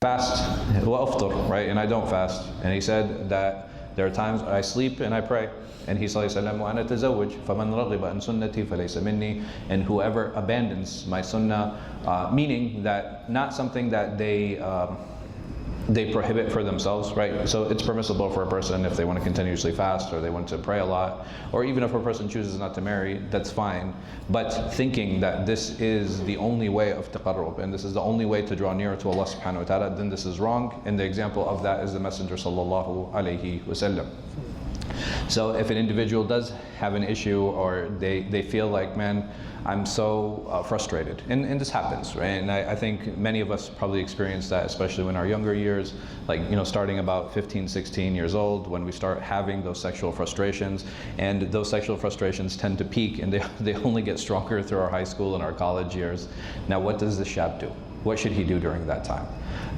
fast, وأفطر, right? And I don't fast. And he said that there are times I sleep and I pray. And he sallallahu alayhi wa sallam, وَأَنَا تَزَوَّجْ فَمَنْ رَغِبَ عَنْ سُنَّتِي فَلَيْسَ مِنِّي. And whoever abandons my sunnah, meaning that not something that they prohibit for themselves, right? So it's permissible for a person if they want to continuously fast or they want to pray a lot, or even if a person chooses not to marry, that's fine. But thinking that this is the only way of taqarrub and this is the only way to draw nearer to Allah subhanahu wa ta'ala, then this is wrong. And the example of that is the Messenger sallallahu alayhi wasallam. So if an individual does have an issue or they feel like, man, I'm so frustrated, and this happens, right? And I think many of us probably experience that, especially when our younger years, like, starting about 15, 16 years old, when we start having those sexual frustrations, and those sexual frustrations tend to peak, and they only get stronger through our high school and our college years. Now, what does the shab do? What should he do during that time?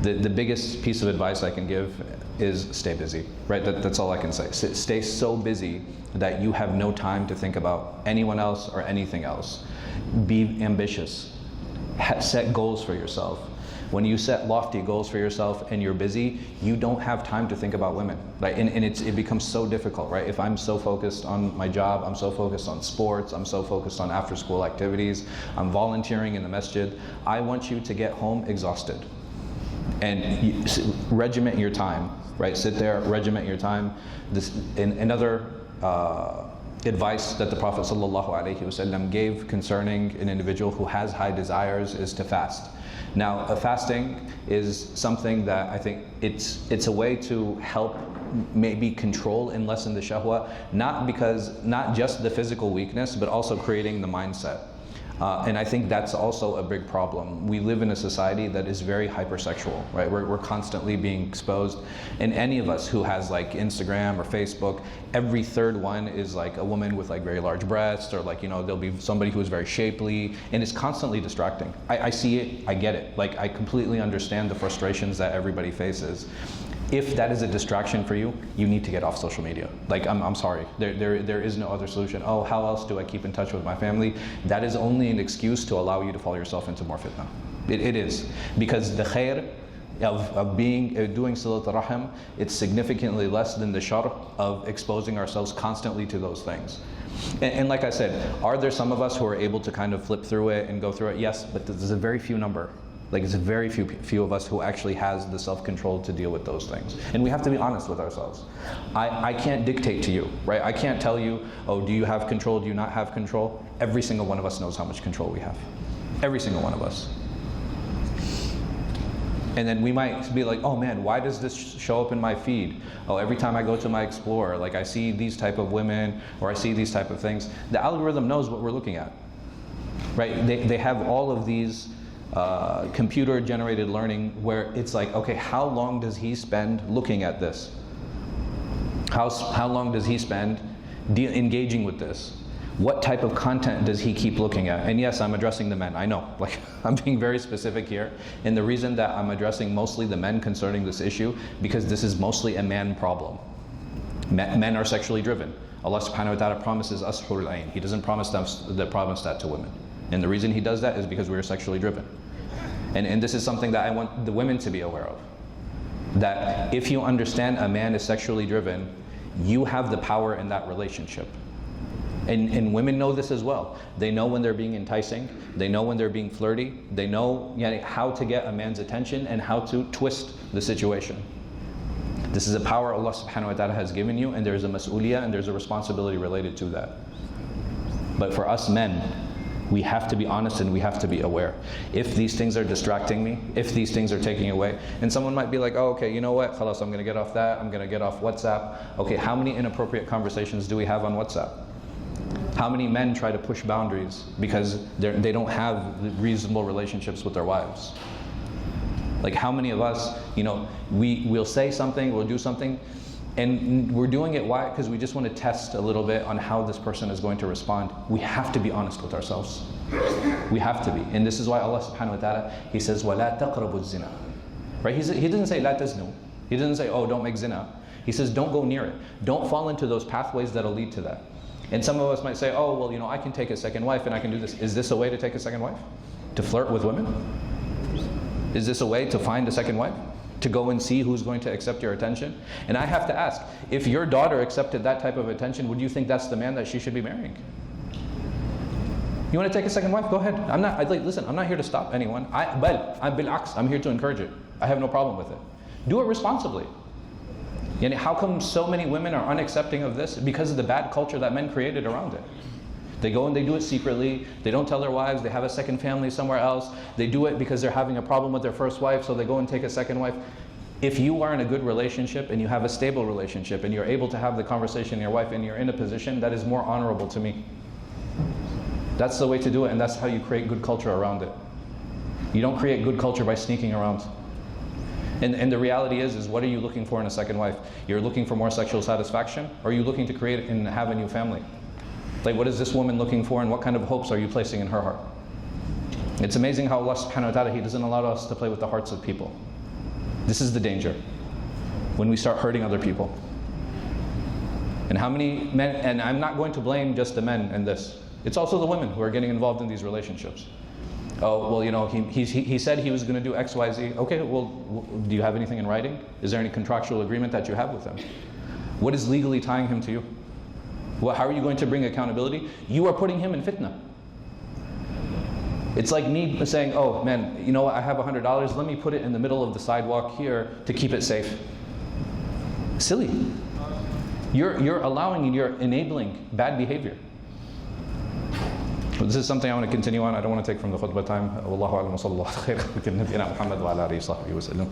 The biggest piece of advice I can give is stay busy, right? That's all I can say. Stay so busy that you have no time to think about anyone else or anything else. Be ambitious. Set goals for yourself. When you set lofty goals for yourself and you're busy, you don't have time to think about women, right? And it becomes so difficult, right? If I'm so focused on my job, I'm so focused on sports, I'm so focused on after school activities, I'm volunteering in the masjid, I want you to get home exhausted. And regiment your time, right? Sit there, regiment your time. Another advice that the Prophet ﷺ gave concerning an individual who has high desires is to fast. Now, fasting is something that I think it's a way to help maybe control and lessen the shahwa, not just the physical weakness, but also creating the mindset. And I think that's also a big problem. We live in a society that is very hypersexual, right? We're constantly being exposed. And any of us who has like Instagram or Facebook, every third one is like a woman with like very large breasts, or like, there'll be somebody who is very shapely, and it's constantly distracting. I see it, I get it. Like, I completely understand the frustrations that everybody faces. If that is a distraction for you, you need to get off social media. Like, I'm sorry, there is no other solution. Oh, how else do I keep in touch with my family? That is only an excuse to allow you to fall yourself into more fitna. It is. Because the khair of doing silat rahim, it's significantly less than the shar of exposing ourselves constantly to those things. And like I said, are there some of us who are able to kind of flip through it and go through it? Yes, but there's a very few number. Like, it's a very few of us who actually has the self-control to deal with those things. And we have to be honest with ourselves. I can't dictate to you, right? I can't tell you, oh, do you have control, do you not have control? Every single one of us knows how much control we have. Every single one of us. And then we might be like, oh man, why does this show up in my feed? Oh, every time I go to my Explorer, like I see these type of women, or I see these type of things. The algorithm knows what we're looking at, right? They have all of these computer-generated learning where it's like, okay, how long does he spend looking at this? How long does he spend engaging with this? What type of content does he keep looking at? And yes, I'm addressing the men, I know. Like, I'm being very specific here. And the reason that I'm addressing mostly the men concerning this issue, because this is mostly a man problem. Men are sexually driven. Allah subhanahu wa ta'ala promises us hurul ayn. He doesn't promise that to women. And the reason he does that is because we are sexually driven. And this is something that I want the women to be aware of. That if you understand a man is sexually driven, you have the power in that relationship. And women know this as well. They know when they're being enticing, they know when they're being flirty, they know how to get a man's attention and how to twist the situation. This is a power Allah subhanahu wa ta'ala has given you, and there's a mas'uliyah and there's a responsibility related to that. But for us men, we have to be honest and we have to be aware. If these things are distracting me, if these things are taking away, and someone might be like, oh, okay, you know what, khalas, I'm gonna get off that, I'm gonna get off WhatsApp. Okay, how many inappropriate conversations do we have on WhatsApp? How many men try to push boundaries because they don't have reasonable relationships with their wives? Like, how many of us, we'll say something, we'll do something, and we're doing it, why? Because we just want to test a little bit on how this person is going to respond. We have to be honest with ourselves. We have to be. And this is why Allah subhanahu wa ta'ala, He says, وَلَا تَقْرَبُوا الزِّنَا. Right? He didn't say, لَا تَزْنُوا. He didn't say, oh, don't make zina. He says, don't go near it. Don't fall into those pathways that'll lead to that. And some of us might say, oh, well, I can take a second wife and I can do this. Is this a way to take a second wife? To flirt with women? Is this a way to find a second wife? to go and see who's going to accept your attention? And I have to ask, if your daughter accepted that type of attention, would you think that's the man that she should be marrying? You want to take a second wife? Go ahead. Listen, I'm not here to stop anyone. I'm here to encourage it. I have no problem with it. Do it responsibly. Yani, how come so many women are unaccepting of this? Because of the bad culture that men created around it. They go and they do it secretly. They don't tell their wives. They have a second family somewhere else. They do it because they're having a problem with their first wife, so they go and take a second wife. If you are in a good relationship and you have a stable relationship and you're able to have the conversation with your wife and you're in a position, that is more honorable to me. That's the way to do it, and that's how you create good culture around it. You don't create good culture by sneaking around. And the reality is what are you looking for in a second wife? You're looking for more sexual satisfaction, or are you looking to create and have a new family? Like, what is this woman looking for, and what kind of hopes are you placing in her heart? It's amazing how Allah subhanahu wa ta'ala, He doesn't allow us to play with the hearts of people. This is the danger, when we start hurting other people. And how many men, and I'm not going to blame just the men in this, it's also the women who are getting involved in these relationships. Oh, well, you know, he said he was going to do X, Y, Z. Okay, well, do you have anything in writing? Is there any contractual agreement that you have with him? What is legally tying him to you? Well, how are you going to bring accountability? You are putting him in fitna. It's like me saying, oh man, you know what, I have $100, let me put it in the middle of the sidewalk here to keep it safe. Silly. You're allowing and you're enabling bad behavior. This is something I want to continue on. I don't want to take from the khutbah time. Wallahu a'lam wa sallallahu alaihi wa sallam.